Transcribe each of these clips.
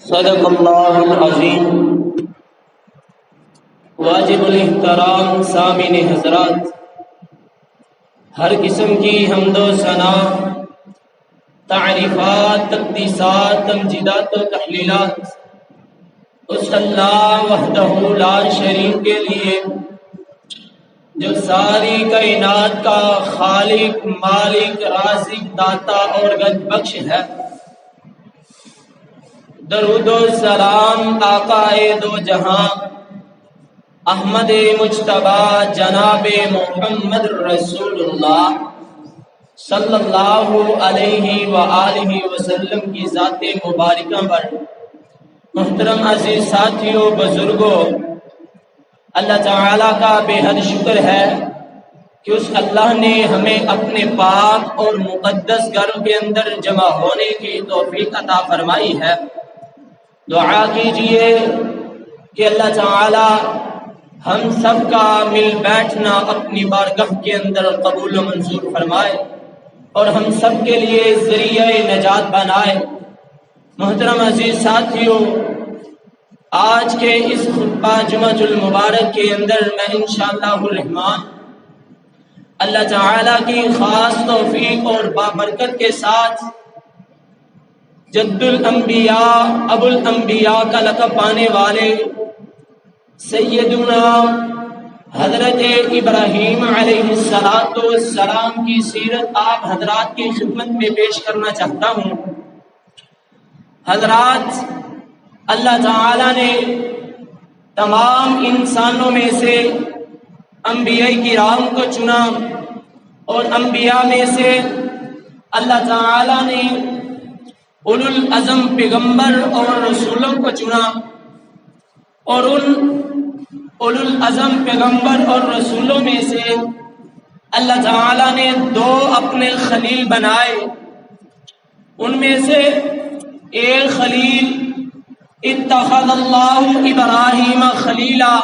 صدق اللہ العظیم۔ واجب الاحترام سامعین حضرات، ہر قسم کی حمد و ثنا، تعریفات، تقدیسات، تمجیدات و تحلیلات اس اللہ وحدہ لا شریک کے لیے جو ساری کائنات کا خالق، مالک، رازق، داتا اور گنج بخش ہے۔ درود و سلام آقائے دو جہاں احمد مجتبیٰ جناب محمد رسول اللہ صلی اللہ علیہ وآلہ وسلم کی ذات مبارکہ پر۔ محترم عزیز ساتھیوں، بزرگوں، اللہ تعالیٰ کا بے حد شکر ہے کہ اس اللہ نے ہمیں اپنے پاک اور مقدس گھر کے اندر جمع ہونے کی توفیق عطا فرمائی ہے۔ دعا کیجئے کہ اللہ تعالی ہم سب کا مل بیٹھنا اپنی بارگاہ کے اندر قبول و منظور فرمائے اور ہم سب کے لیے ذریعہ نجات بنائے۔ محترم عزیز ساتھیوں، آج کے اس خطبہ جمعۃ المبارک کے اندر میں انشاءاللہ الرحمن اللہ تعالی کی خاص توفیق اور بابرکت کے ساتھ جد الانبیاء ابو الانبیاء کا لقب پانے والے سیدنا حضرت ابراہیم علیہ السلام کی سیرت آپ حضرات کی خدمت میں پیش کرنا چاہتا ہوں۔ حضرات، اللہ تعالی نے تمام انسانوں میں سے انبیاء کرام کو چنا اور انبیاء میں سے اللہ تعالی نے اولو العزم پیغمبر اور رسولوں کو چنا اور ان اولو العزم پیغمبر اور رسولوں میں سے اللہ تعالی نے دو اپنے خلیل بنائے۔ ان میں سے ایک خلیل اتخذ اللہ ابراہیم خلیلا،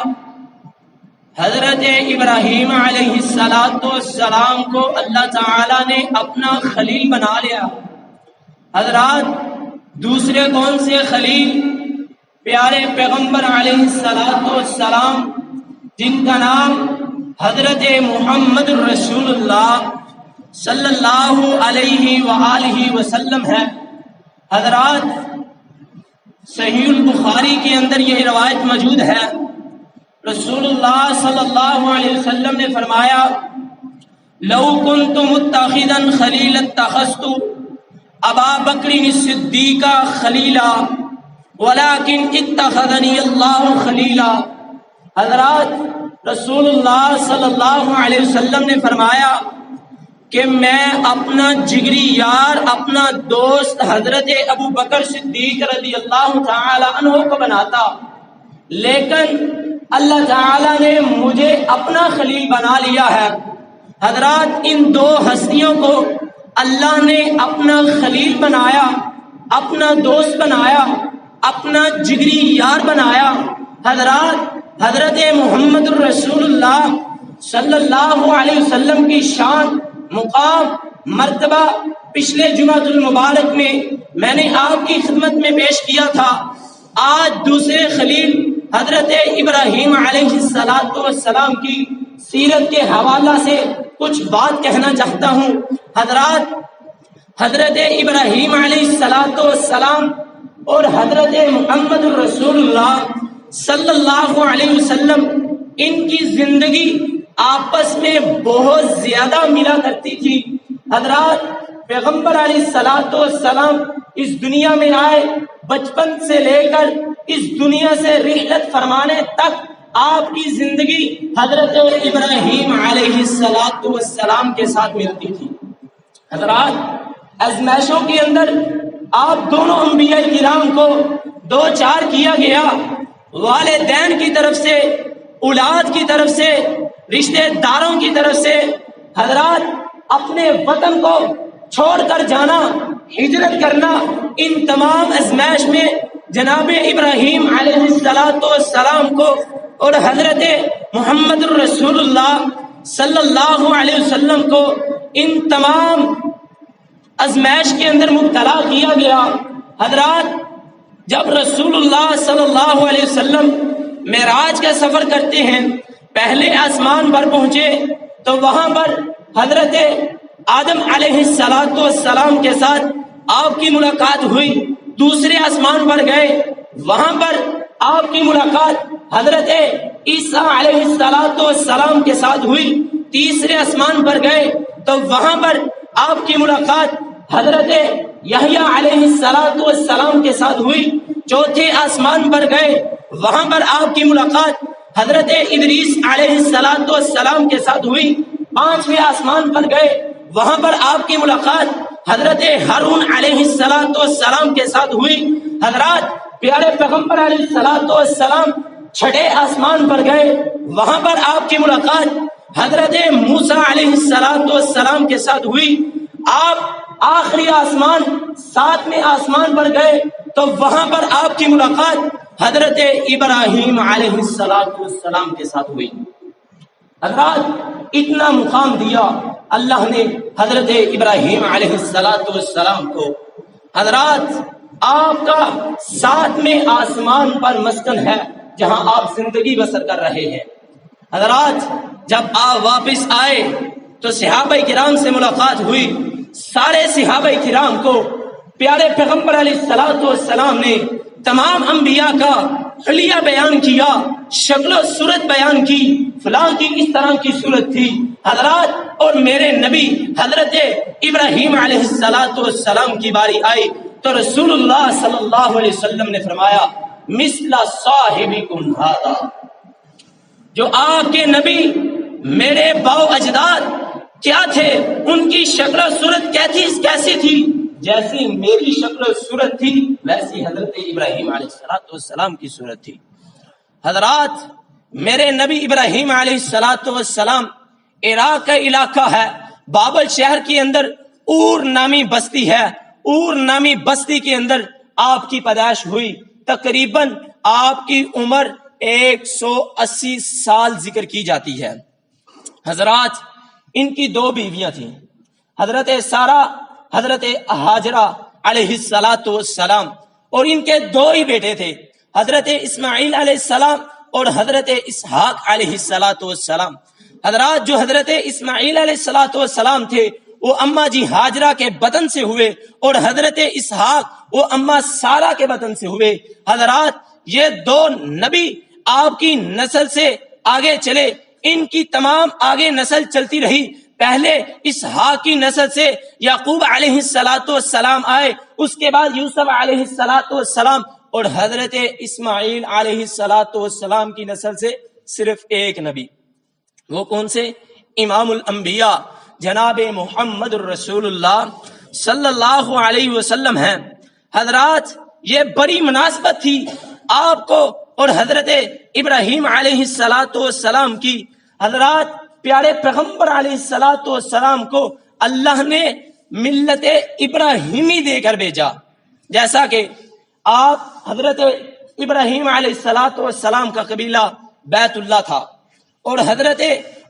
حضرت ابراہیم علیہ السلام کو اللہ تعالی نے اپنا خلیل بنا لیا۔ حضرات، دوسرے کون سے خلیل؟ پیارے پیغمبر علیہ السلام جن کا نام حضرت محمد رسول اللہ صلی اللہ علیہ وآلہ وسلم ہے۔ حضرات، صحیح البخاری کے اندر یہ روایت موجود ہے، رسول اللہ صلی اللہ علیہ وسلم نے فرمایا، لو کنت متخذا خلیلا اتخذت ابا بکر الصدیق خلیلا ولکن اتخذنی اللہ خلیلا۔ حضرات، رسول اللہ صلی اللہ علیہ وسلم نے فرمایا کہ میں اپنا جگری یار، اپنا دوست حضرت ابو بکر صدیق رضی اللہ تعالی عنہ کو بناتا، لیکن اللہ تعالی نے مجھے اپنا خلیل بنا لیا ہے۔ حضرات، ان دو ہستیوں کو اللہ نے اپنا خلیل بنایا، اپنا دوست بنایا، اپنا جگری یار بنایا۔ حضرات، حضرت محمد رسول اللہ صلی اللہ علیہ وسلم کی شان، مقام، مرتبہ پچھلے جمعۃ المبارک میں نے آپ کی خدمت میں پیش کیا تھا۔ آج دوسرے خلیل حضرت ابراہیم علیہ السلام کی سیرت کے حوالہ سے کچھ بات کہنا چاہتا ہوں۔ حضرات، حضرت ابراہیم علیہ السلام اور حضرت محمد رسول اللہ صلی اللہ علیہ وسلم، ان کی زندگی آپس میں بہت زیادہ ملا کرتی تھی۔ حضرات، پیغمبر علیہ السلام اس دنیا میں آئے، بچپن سے لے کر اس دنیا سے رحلت فرمانے تک آپ کی زندگی حضرت ابراہیم علیہ السلام کے ساتھ ملتی تھی۔ حضرات، ازمائشوں کے اندر آپ دونوں انبیاء کرام کو دو چار کیا گیا، والدین کی طرف سے، اولاد کی طرف سے، رشتہ داروں کی طرف سے۔ حضرات، اپنے وطن کو چھوڑ کر جانا، ہجرت کرنا، ان تمام ازمائش میں جناب ابراہیم علیہ السلام کو اور حضرت محمد رسول اللہ صلی اللہ علیہ وسلم کو ان تمام ازمائش کے اندر مبتلا کیا گیا۔ حضرات، جب رسول اللہ صلی اللہ علیہ وسلم معراج کا سفر کرتے ہیں، پہلے آسمان پر پہنچے تو وہاں پر حضرت آدم علیہ السلام کے ساتھ آپ کی ملاقات ہوئی۔ دوسرے آسمان پر گئے، وہاں پر آپ کی ملاقات حضرت عیسیٰ علیہ السلام کے ساتھ ہوئی۔ تیسرے آسمان پر گئے تو وہاں پر آپ کی ملاقات حضرت یحییٰ علیہ السلام کے ساتھ ہوئی۔ چوتھے آسمان پر گئے، وہاں پر آپ کی ملاقات حضرت ادریس علیہ السلام کے ساتھ ہوئی۔ پانچویں آسمان پر گئے، وہاں پر آپ کی ملاقات حضرت ہارون علیہ السلام کے ساتھ ہوئی۔ حضرات پیارے پیغمبر علیہ السلام چھٹے آسمان پر گئے، وہاں پر آپ کی ملاقات حضرت موسیٰ علیہ السلام کے ساتھ ہوئی۔ آپ آخری آسمان ساتویں آسمان پر گئے تو وہاں پر آپ کی ملاقات حضرت ابراہیم علیہ السلام کے ساتھ ہوئی۔ حضرات اتنا مقام دیا اللہ نے حضرت ابراہیم علیہ السلام کو۔ حضرات آپ کا ساتویں آسمان پر مسکن ہے جہاں آپ زندگی بسر کر رہے ہیں۔ حضرات جب آپ واپس آئے تو صحابہ کرام سے ملاقات ہوئی۔ سارے صحابہ کرام کو پیارے پیغمبر علیہ السلام نے تمام انبیاء کا حلیہ بیان کیا، شکل و صورت بیان کی، فلاں کی اس طرح کی صورت تھی۔ حضرات اور میرے نبی حضرت ابراہیم علیہ السلام کی باری آئی تو رسول اللہ صلی اللہ علیہ وسلم نے فرمایا مثل صاحبکم ھذا، جو آپ کے نبی میرے باؤ اجداد کیا تھے، ان کی شکل و صورت کیسی تھی، جیسی میری شکل و صورت تھی ویسی حضرت ابراہیم علیہ السلام کی صورت تھی۔ حضرات میرے نبی ابراہیم علیہ السلام عراق کا علاقہ ہے، بابل شہر کے اندر اور نامی بستی ہے، اور نامی بستی کے اندر آپ کی پیدائش ہوئی۔ تقریباً آپ کی عمر 180 سال ذکر کی جاتی ہے۔ حضرات ان کی دو بیویاں تھیں، حضرت سارہ، حضرت ہاجرہ علیہ السلام، اور ان کے دو ہی بیٹے تھے، حضرت اسماعیل علیہ السلام اور حضرت اسحاق علیہ السلام۔ حضرات جو حضرت اسماعیل علیہ السلام تھے وہ اماں جی ہاجرہ کے بدن سے ہوئے، اور حضرت اسحاق وہ اماں سارہ کے بدن سے ہوئے۔ حضرات یہ دو نبی آپ کی نسل سے آگے چلے، ان کی تمام آگے نسل چلتی رہی۔ پہلے اسحاق کی نسل سے یعقوب علیہ السلام آئے، اس کے بعد یوسف علیہ السلام، اور حضرت اسماعیل علیہ السلام کی نسل سے صرف ایک نبی، وہ کون سے؟ امام الانبیاء جناب محمد الرسول اللہ صلی اللہ علیہ وسلم ہیں۔ حضرات یہ بڑی مناسبت تھی آپ کو اور حضرت ابراہیم علیہ السلام کی۔ حضرات پیارے پیغمبر علیہ السلام کو اللہ نے ملت ابراہیمی دے کر بھیجا، جیسا کہ آپ حضرت ابراہیم علیہ السلام کا قبیلہ بیت اللہ تھا، اور حضرت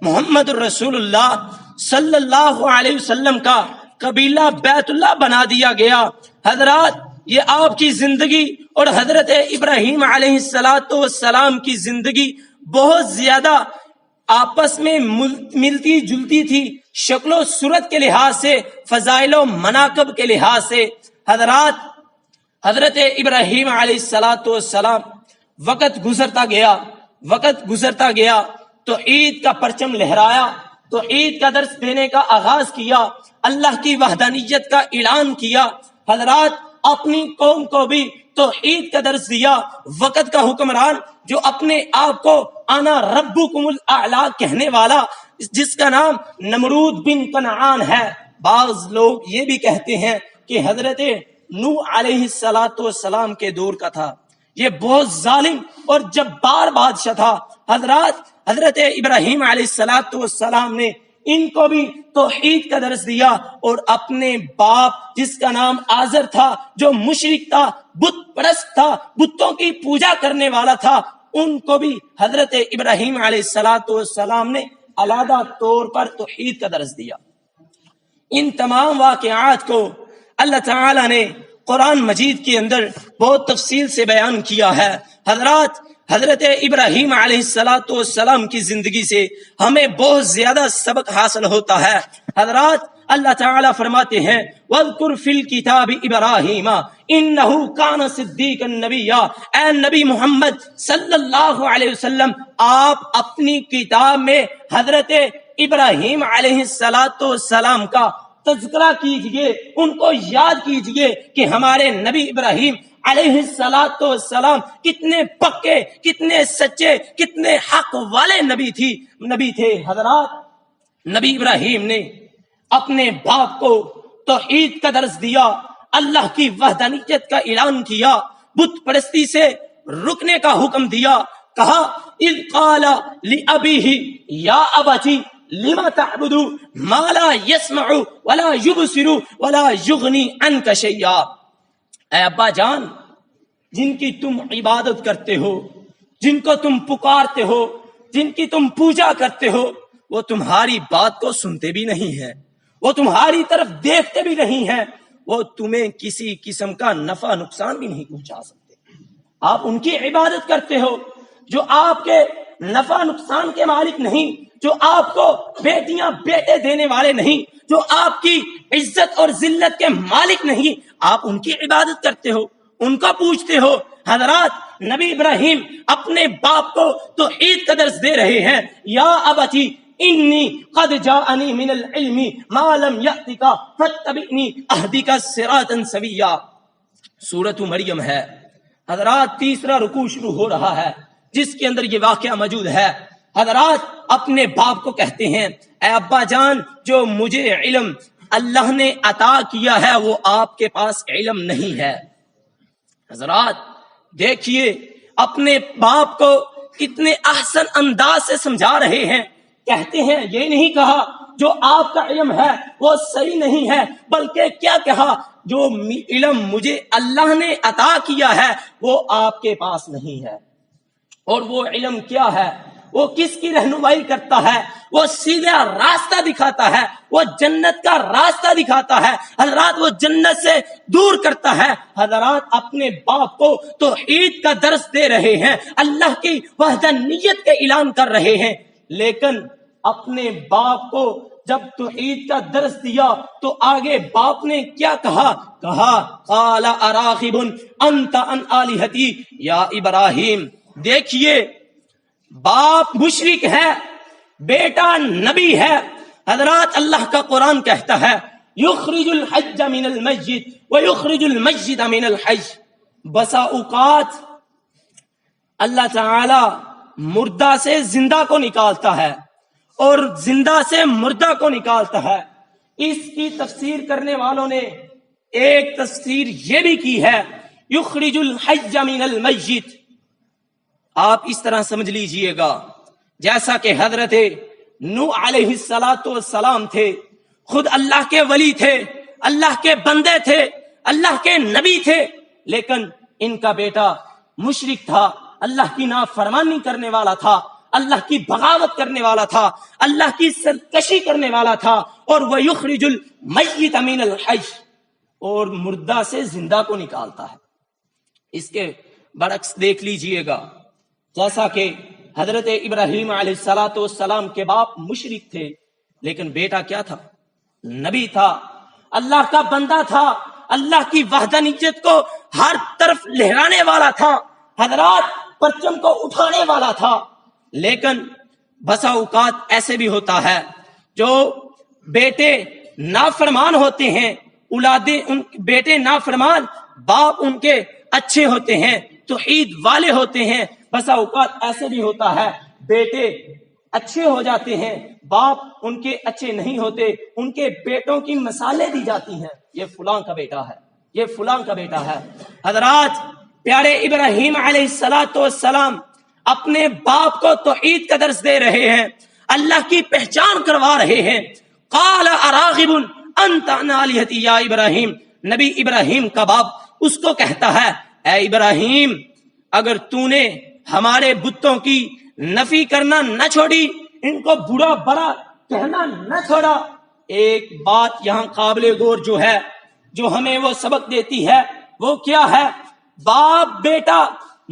محمد الرسول اللہ صلی اللہ علیہ وسلم کا قبیلہ بیت اللہ بنا دیا گیا۔ حضرات یہ آپ کی زندگی اور حضرت ابراہیم علیہ السلام کی زندگی بہت زیادہ آپس میں ملتی جلتی تھی، شکل و صورت کے لحاظ سے، فضائل و مناقب کے لحاظ سے۔ حضرات حضرت ابراہیم علیہ السلام وقت گزرتا گیا تو عید کا پرچم لہرایا، تو عید کا درس دینے کا آغاز کیا، اللہ کی وحدانیت کا اعلان کیا۔ حضرات اپنی قوم کو بھی توحید کا درس دیا۔ وقت کا حکمران جو اپنے آپ کو انا ربکم الاعلی کہنے والا، جس کا نام نمرود بن کنعان ہے، بعض لوگ یہ بھی کہتے ہیں کہ حضرت نوح علیہ السلام کے دور کا تھا، یہ بہت ظالم اور جبار بادشاہ تھا۔ حضرات حضرت ابراہیم علیہ السلام نے ان کو بھی توحید کا درس دیا، اور اپنے باپ جس کا نام آزر تھا، جو مشرک تھا، بت پرست تھا، بتوں کی پوجا کرنے والا تھا، ان کو بھی حضرت ابراہیم علیہ السلام نے علیحدہ طور پر توحید کا درس دیا۔ ان تمام واقعات کو اللہ تعالی نے قرآن مجید کے اندر بہت تفصیل سے بیان کیا ہے۔ حضرت ابراہیم علیہ السلام کی زندگی سے ہمیں بہت زیادہ سبق حاصل ہوتا ہے۔ حضرات، اللہ تعالیٰ فرماتے ہیں وَاذْكُرْ فِي الْكِتَابِ إِبْرَاهِيمَ إِنَّهُ كَانَ صِدِّيقًا نَبِيًّا۔ اے نبی محمد صلی اللہ علیہ وسلم، آپ اپنی کتاب میں حضرت ابراہیم علیہ السلام کا تذکرہ کیجئے، ان کو یاد کیجئے کہ ہمارے نبی ابراہیم علیہ السلام کتنے پکے، کتنے سچے، کتنے حق والے نبی تھے۔ حضرات، نبی ابراہیم نے اپنے باپ کو توحید کا درس دیا، اللہ کی وحدانیت کا اعلان کیا، بت پرستی سے رکنے کا حکم دیا۔ کہا اذ قال لأبیہ یا ابتی لما تعبد ما لا يسمع ولا يبصر ولا يغنی عنک شیئا۔ اے ابا جان، جن کی تم عبادت کرتے ہو، جن کو تم پکارتے ہو، جن کی تم پوجا کرتے ہو، وہ تمہاری بات کو سنتے بھی نہیں ہیں، وہ تمہاری طرف دیکھتے بھی نہیں ہیں، وہ تمہیں کسی قسم کا نفع نقصان بھی نہیں پہنچا سکتے۔ آپ ان کی عبادت کرتے ہو جو آپ کے نفع نقصان کے مالک نہیں، جو آپ کو بیٹیاں بیٹے دینے والے نہیں، جو آپ کی عزت اور ذلت کے مالک نہیں، آپ ان کی عبادت کرتے ہو، ان کو پوچھتے ہو۔ حضرات، نبی ابراہیم اپنے باپ کو توحید کا درس دے رہے ہیں۔ یا ابتی انی قد جاءنی من العلم ما لم یأتک فاتبعنی اہدک صراطا سویا۔ سورۃ مریم ہے۔ حضرات، تیسرا رکوع شروع ہو رہا ہے جس کے اندر یہ واقعہ موجود ہے۔ حضرات اپنے باپ کو کہتے ہیں اے ابا جان، جو مجھے علم اللہ نے عطا کیا ہے وہ آپ کے پاس علم نہیں ہے۔ حضرات دیکھیے، اپنے باپ کو کتنے احسن انداز سے سمجھا رہے ہیں۔ کہتے ہیں یہ نہیں کہا جو آپ کا علم ہے وہ صحیح نہیں ہے، بلکہ کیا کہا جو علم مجھے اللہ نے عطا کیا ہے وہ آپ کے پاس نہیں ہے۔ اور وہ علم کیا ہے؟ وہ کس کی رہنمائی کرتا ہے؟ وہ سیدھا راستہ دکھاتا ہے، وہ جنت کا راستہ دکھاتا ہے۔ حضرات، وہ جنت سے دور کرتا ہے۔ حضرات اپنے باپ کو توحید کا درس دے رہے ہیں، اللہ کی وحدانیت کا اعلان کر رہے ہیں، لیکن اپنے باپ کو جب توحید کا درس دیا تو آگے باپ نے کیا کہا؟ قال اراغب انت عن آلہتی یا ابراہیم۔ دیکھیے، باپ مشرک ہے، بیٹا نبی ہے۔ حضرات اللہ کا قرآن کہتا ہے یخرج الحج من المیت ویخرج المیت من الحی۔ بسا اوقات اللہ تعالی مردہ سے زندہ کو نکالتا ہے اور زندہ سے مردہ کو نکالتا ہے۔ اس کی تفسیر کرنے والوں نے ایک تفسیر یہ بھی کی ہے یخرج الحی من المیت۔ آپ اس طرح سمجھ لیجئے گا جیسا کہ حضرت نوح علیہ السلام تھے، خود اللہ کے ولی تھے، اللہ کے بندے تھے، اللہ کے نبی تھے، لیکن ان کا بیٹا مشرک تھا، اللہ کی نافرمانی کرنے والا تھا، اللہ کی بغاوت کرنے والا تھا، اللہ کی سرکشی کرنے والا تھا، اور وہ یخرج المیت من الحی، اور مردہ سے زندہ کو نکالتا ہے۔ اس کے برعکس دیکھ لیجئے گا، جیسا کہ حضرت ابراہیم علیہ السلام کے باپ مشرک تھے، لیکن بیٹا کیا تھا؟ نبی تھا، اللہ کا بندہ تھا، اللہ کی وحدانیت کو ہر طرف لہرانے والا تھا، حضرات پرچم کو اٹھانے والا تھا۔ لیکن بسا اوقات ایسے بھی ہوتا ہے جو بیٹے نافرمان ہوتے ہیں، اولادیں بیٹے نافرمان، باپ ان کے اچھے ہوتے ہیں، توحید والے ہوتے ہیں۔ بسا اوقات ایسے بھی ہوتا ہے بیٹے اچھے ہو جاتے ہیں، باپ ان کے اچھے نہیں ہوتے، ان کے بیٹوں کی مثالیں دی جاتی ہیں، یہ فلاں کا بیٹا ہے، یہ فلاں کا بیٹا ہے۔ حضرات پیارے ابراہیم علیہ السلام اپنے باپ کو توحید کا درس دے رہے ہیں، اللہ کی پہچان کروا رہے ہیں۔ قال اراغب انت عن آلہتی یا ابراہیم۔ نبی ابراہیم کا باپ اس کو کہتا ہے اے ابراہیم، اگر تو نے ہمارے بتوں کی نفی کرنا نہ چھوڑی، ان کو برا برا کہنا نہ چھوڑا، ایک بات یہاں قابل غور جو ہے، جو ہمیں وہ سبق دیتی ہے وہ کیا ہے؟ باپ بیٹا،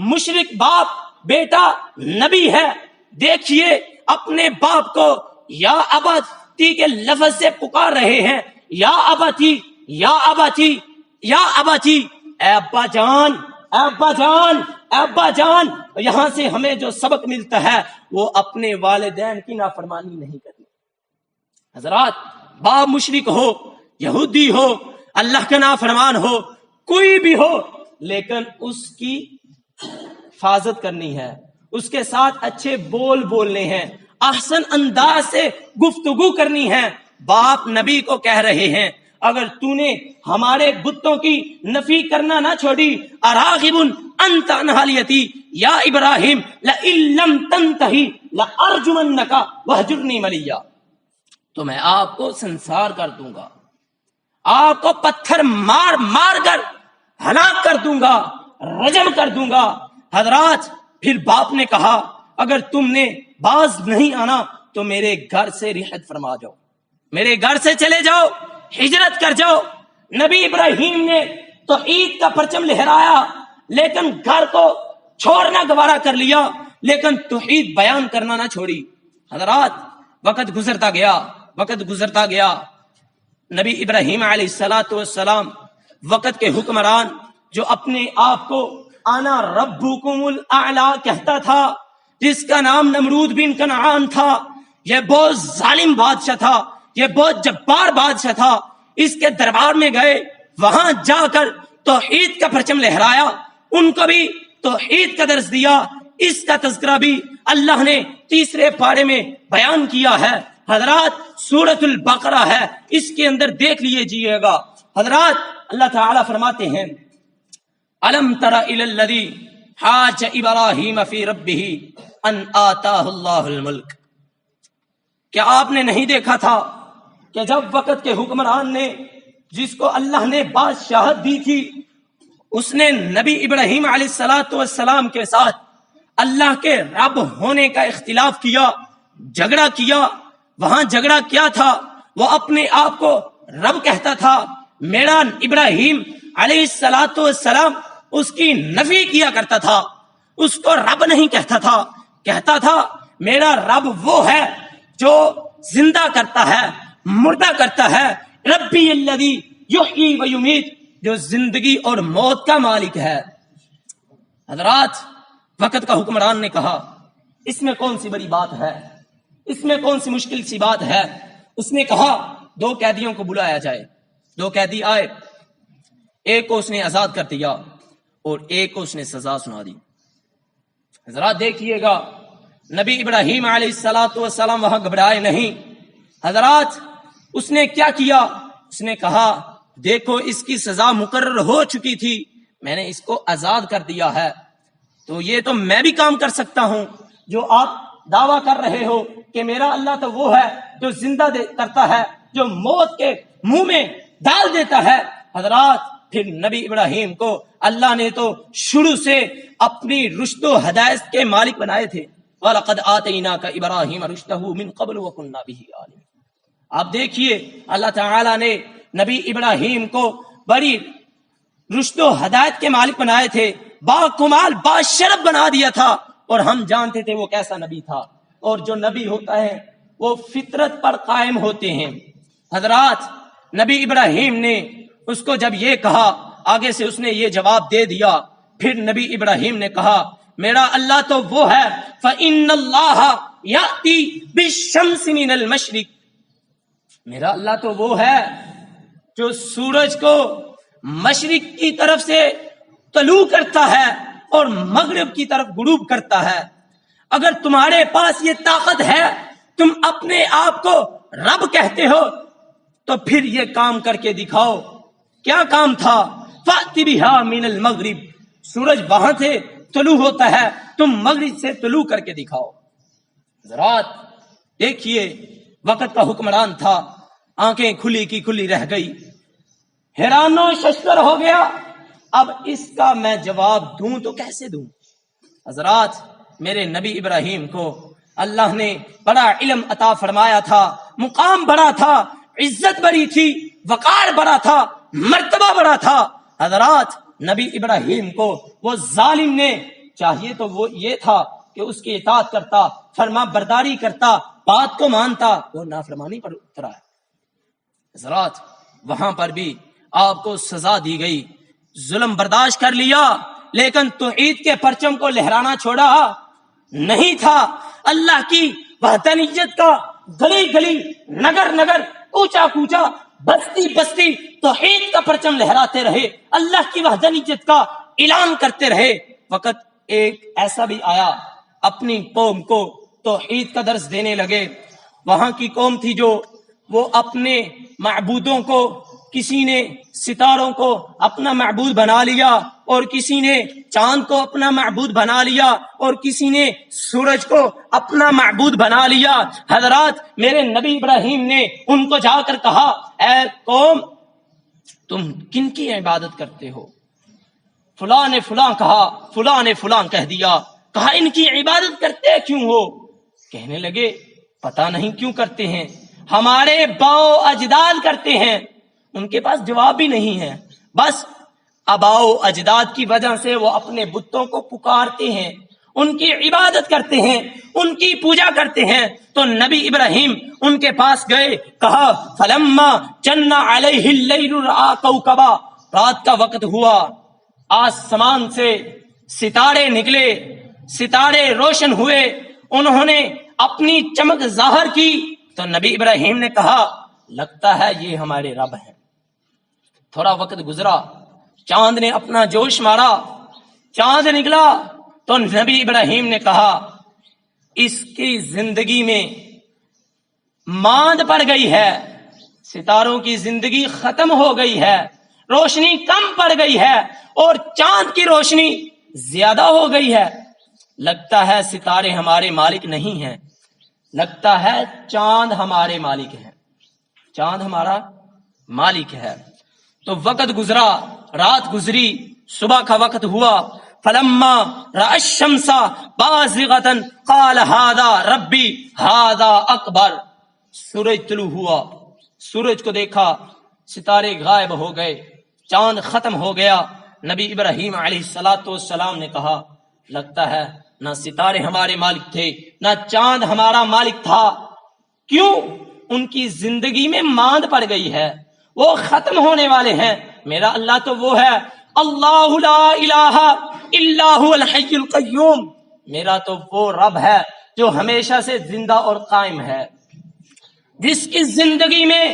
مشرک باپ بیٹا نبی ہے. دیکھیے اپنے باپ کو یا اباتی کے لفظ سے پکار رہے ہیں، یا اباتی یا اباتی یا اباتی، اے ابا جان اے ابا جان اے ابا جان. یہاں سے ہمیں جو سبق ملتا ہے وہ اپنے والدین کی نافرمانی نہیں کرنی. حضرات، باپ مشرک ہو، یہودی ہو، اللہ کا نافرمان ہو، کوئی بھی ہو، لیکن اس کی حفاظت کرنی ہے، اس کے ساتھ اچھے بول بولنے ہیں، احسن انداز سے گفتگو کرنی ہے. باپ نبی کو کہہ رہے ہیں اگر تو نے ہمارے بتوں کی نفی کرنا نہ چھوڑی، اراغب انت عن آلیتی یا ابراہیم لئن لم تنتہی لارجمنک واہجرنی ملیا، تو میں آپ کو سنسار کر دوں گا، آپ کو پتھر مار مار کر ہلاک کر دوں گا، رجم کر دوں گا. حضرات، پھر باپ نے کہا اگر تم نے باز نہیں آنا تو میرے گھر سے رحلت فرما جاؤ، میرے گھر سے چلے جاؤ، ہجرت کر جاؤ. نبی ابراہیم نے تو عید کا پرچم لہرایا لیکن گھر کو چھوڑنا گوارا کر لیا، لیکن توحید بیان کرنا نہ چھوڑی. حضرات، وقت گزرتا گیا، وقت گزرتا گیا. نبی ابراہیم علیہ السلام وقت کے حکمران جو اپنے آپ کو انا ربکم الاعلی کہتا تھا، جس کا نام نمرود بن کنعان تھا، یہ بہت ظالم بادشاہ تھا، یہ بہت جبار بادشاہ تھا. اس کے دربار میں گئے، وہاں جا کر توحید کا پرچم لہرایا، ان کو بھی توحید کا درس دیا. اس کا تذکرہ بھی اللہ نے تیسرے پارے میں بیان کیا ہے. حضرات، سورۃ البقرہ ہے، اس کے اندر دیکھ لیجیے گا. حضرات، اللہ تعالیٰ فرماتے ہیں الم تر الی الذی حاج ابراہیم فی ربہ ان آتاہ اللہ الملک. کیا آپ نے نہیں دیکھا تھا کہ جب وقت کے حکمران نے، جس کو اللہ نے بادشاہت دی تھی، اس نے نبی ابراہیم علیہ السلام کے ساتھ اللہ کے رب ہونے کا اختلاف کیا، جھگڑا کیا. وہاں جھگڑا کیا تھا؟ وہ اپنے آپ کو رب کہتا تھا. میرا ابراہیم علیہ السلام اس کی نفی کیا کرتا تھا، اس کو رب نہیں کہتا تھا، کہتا تھا میرا رب وہ ہے جو زندہ کرتا ہے، مردہ کرتا ہے. ربی الذی یحیی و یمیت، جو زندگی اور موت کا مالک ہے. حضرات، وقت کا حکمران نے کہا اس میں کون سی بڑی بات ہے، اس میں کون سی مشکل سی بات ہے. اس نے کہا 2 قیدیوں کو بلایا جائے. 2 قیدی آئے، ایک کو اس نے آزاد کر دیا اور ایک کو اس نے سزا سنا دی. حضرات دیکھیے گا، نبی ابراہیم علیہ السلام وہاں گھبرائے نہیں. حضرات، اس نے کیا کیا؟ اس نے کہا دیکھو اس کی سزا مقرر ہو چکی تھی، میں نے اس کو آزاد کر دیا ہے، تو یہ تو میں بھی کام کر سکتا ہوں جو آپ دعویٰ کر رہے ہو کہ میرا اللہ تو وہ ہے جو زندہ کرتا ہے، جو موت کے منہ میں ڈال دیتا ہے. حضرات، پھر نبی ابراہیم کو اللہ نے تو شروع سے اپنی رشد و ہدایت کے مالک بنائے تھے. وَلَقَدْ آتَيْنَاكَ إِبْرَاهِيمَ رُشْدَهُ مِنْ قَبْلُ وَكُنَّا بِهِ عَالِمِينَ. آپ دیکھیے اللہ تعالیٰ نے نبی ابراہیم کو بڑی رشد و ہدایت کے مالک بنائے تھے، با کمال با شرف بنا دیا تھا، اور ہم جانتے تھے وہ کیسا نبی تھا. اور جو نبی ہوتا ہے وہ فطرت پر قائم ہوتے ہیں. حضرات، نبی ابراہیم نے اس کو جب یہ کہا، آگے سے اس نے یہ جواب دے دیا. پھر نبی ابراہیم نے کہا میرا اللہ تو وہ ہے فَإِنَّ اللَّهَ يَأْتِي بِالشَّمْسِ مِنَ الْمَشْرِقِ، میرا اللہ تو وہ ہے جو سورج کو مشرق کی طرف سے طلوع کرتا ہے اور مغرب کی طرف غروب کرتا ہے. اگر تمہارے پاس یہ طاقت ہے، تم اپنے آپ کو رب کہتے ہو، تو پھر یہ کام کر کے دکھاؤ. کیا کام تھا؟ فَأْتِ بِهَا مِنَ الْمَغْرِبِ، سورج وہاں سے طلوع ہوتا ہے، تم مغرب سے طلوع کر کے دکھاؤ. حضرات دیکھیے، وقت کا حکمران تھا، آنکھیں کھلی کی کھلی رہ گئی، حیران و ششدر ہو گیا. اب اس کا میں جواب دوں تو کیسے دوں؟ حضرات، میرے نبی ابراہیم کو اللہ نے بڑا علم عطا فرمایا تھا، مقام بڑا تھا، عزت بڑی تھی، وقار بڑا تھا. مرتبہ بڑا تھا۔ حضرات نبی ابراہیم کو وہ ظالم نے چاہیے تو وہ یہ تھا کہ اس کی اطاعت کرتا، فرما برداری کرتا، بات کو مانتا، وہ نافرمانی پر اترا ہے۔ حضرات وہاں پر بھی آپ کو سزا دی گئی، ظلم برداشت کر لیا، لیکن توحید کے پرچم کو لہرانا چھوڑا نہیں تھا۔ اللہ کی وحدانیت کا گلی گلی، نگر نگر، کوچا کوچا، بستی بستی توحید کا پرچم لہراتے رہے، اللہ کی وحدانیت کا اعلان کرتے رہے۔ وقت ایک ایسا بھی آیا، اپنی قوم کو توحید کا درس دینے لگے۔ وہاں کی قوم تھی جو وہ اپنے معبودوں کو، کسی نے ستاروں کو اپنا معبود بنا لیا، اور کسی نے چاند کو اپنا معبود بنا لیا، اور کسی نے سورج کو اپنا معبود بنا لیا۔ حضرات میرے نبی ابراہیم نے ان کو جا کر کہا، اے قوم تم کن کی عبادت کرتے ہو؟ فلاں نے فلاں کہا، فلاں نے فلاں کہہ دیا۔ کہا ان کی عبادت کرتے کیوں ہو؟ کہنے لگے پتہ نہیں کیوں کرتے ہیں، ہمارے باؤ اجداد کرتے ہیں۔ ان کے پاس جواب بھی نہیں ہے، بس آباؤ اجداد کی وجہ سے وہ اپنے بتوں کو پکارتے ہیں، ان کی عبادت کرتے ہیں، ان کی پوجا کرتے ہیں۔ تو نبی ابراہیم ان کے پاس گئے، کہا فلما جن علیہ اللیل رأى کوکبا، رات کا وقت ہوا، آسمان سے ستارے نکلے، ستارے روشن ہوئے، انہوں نے اپنی چمک ظاہر کی۔ تو نبی ابراہیم نے کہا لگتا ہے یہ ہمارے رب ہیں۔ تھوڑا وقت گزرا، چاند نے اپنا جوش مارا، چاند نکلا، تو نبی ابراہیم نے کہا اس کی زندگی میں ماند پڑ گئی ہے، ستاروں کی زندگی ختم ہو گئی ہے، روشنی کم پڑ گئی ہے، اور چاند کی روشنی زیادہ ہو گئی ہے۔ لگتا ہے ستارے ہمارے مالک نہیں ہیں، لگتا ہے چاند ہمارے مالک ہیں، چاند ہمارا مالک ہے۔ تو وقت گزرا، رات گزری، صبح کا وقت ہوا۔ فلما رأى الشمس بازغة قال هذا ربي هذا اکبر، سورج طلوع ہوا، سورج کو دیکھا، ستارے غائب ہو گئے، چاند ختم ہو گیا۔ نبی ابراہیم علیہ السلام نے کہا لگتا ہے نہ ستارے ہمارے مالک تھے، نہ چاند ہمارا مالک تھا۔ کیوں؟ ان کی زندگی میں ماند پڑ گئی ہے، وہ ختم ہونے والے ہیں۔ میرا اللہ تو وہ ہے، اللہ لا الہ الا هو الحی القیوم، میرا تو وہ رب ہے جو ہمیشہ سے زندہ اور قائم ہے۔ جس کی زندگی میں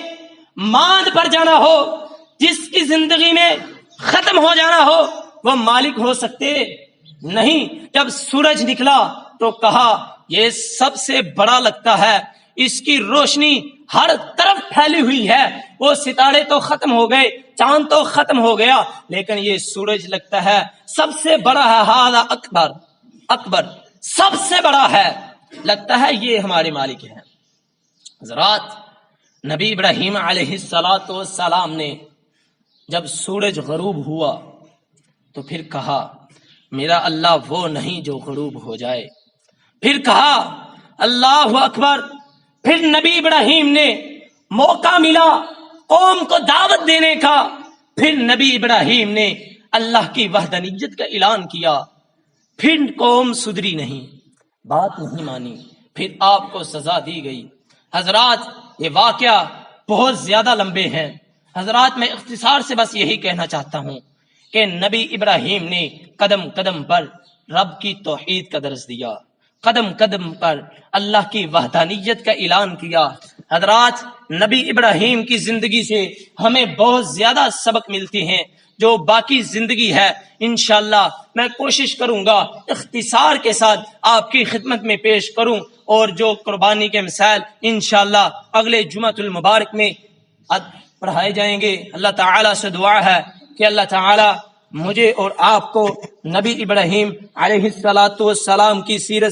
ماند پڑ جانا ہو، جس کی زندگی میں ختم ہو جانا ہو، وہ مالک ہو سکتے نہیں۔ جب سورج نکلا تو کہا یہ سب سے بڑا لگتا ہے، اس کی روشنی ہر طرف پھیلی ہوئی ہے، وہ ستارے تو ختم ہو گئے، چاند تو ختم ہو گیا، لیکن یہ سورج لگتا ہے سب سے بڑا ہے، ہذا اکبر، اکبر سب سے بڑا ہے، لگتا ہے یہ ہمارے مالک ہیں۔ حضرات نبی ابراہیم علیہ السلام نے جب سورج غروب ہوا تو پھر کہا میرا اللہ وہ نہیں جو غروب ہو جائے، پھر کہا اللہ اکبر۔ پھر نبی ابراہیم نے موقع ملا قوم کو دعوت دینے کا، پھر نبی ابراہیم نے اللہ کی وحدانیت کا اعلان کیا، پھر قوم سدھری نہیں، بات نہیں مانی، پھر آپ کو سزا دی گئی۔ حضرات یہ واقعہ بہت زیادہ لمبے ہیں، حضرات میں اختصار سے بس یہی کہنا چاہتا ہوں کہ نبی ابراہیم نے قدم قدم پر رب کی توحید کا درس دیا، قدم قدم پر اللہ کی وحدانیت کا اعلان کیا۔ حضرات نبی ابراہیم کی زندگی سے ہمیں بہت زیادہ سبق ملتے ہیں، جو باقی زندگی ہے انشاءاللہ میں کوشش کروں گا اختصار کے ساتھ آپ کی خدمت میں پیش کروں، اور جو قربانی کے مسائل انشاءاللہ اگلے جمعۃ المبارک میں پڑھائے جائیں گے۔ اللہ تعالیٰ سے دعا ہے کہ اللہ تعالیٰ مجھے اور آپ کو نبی ابراہیم علیہ السلام کی سیرت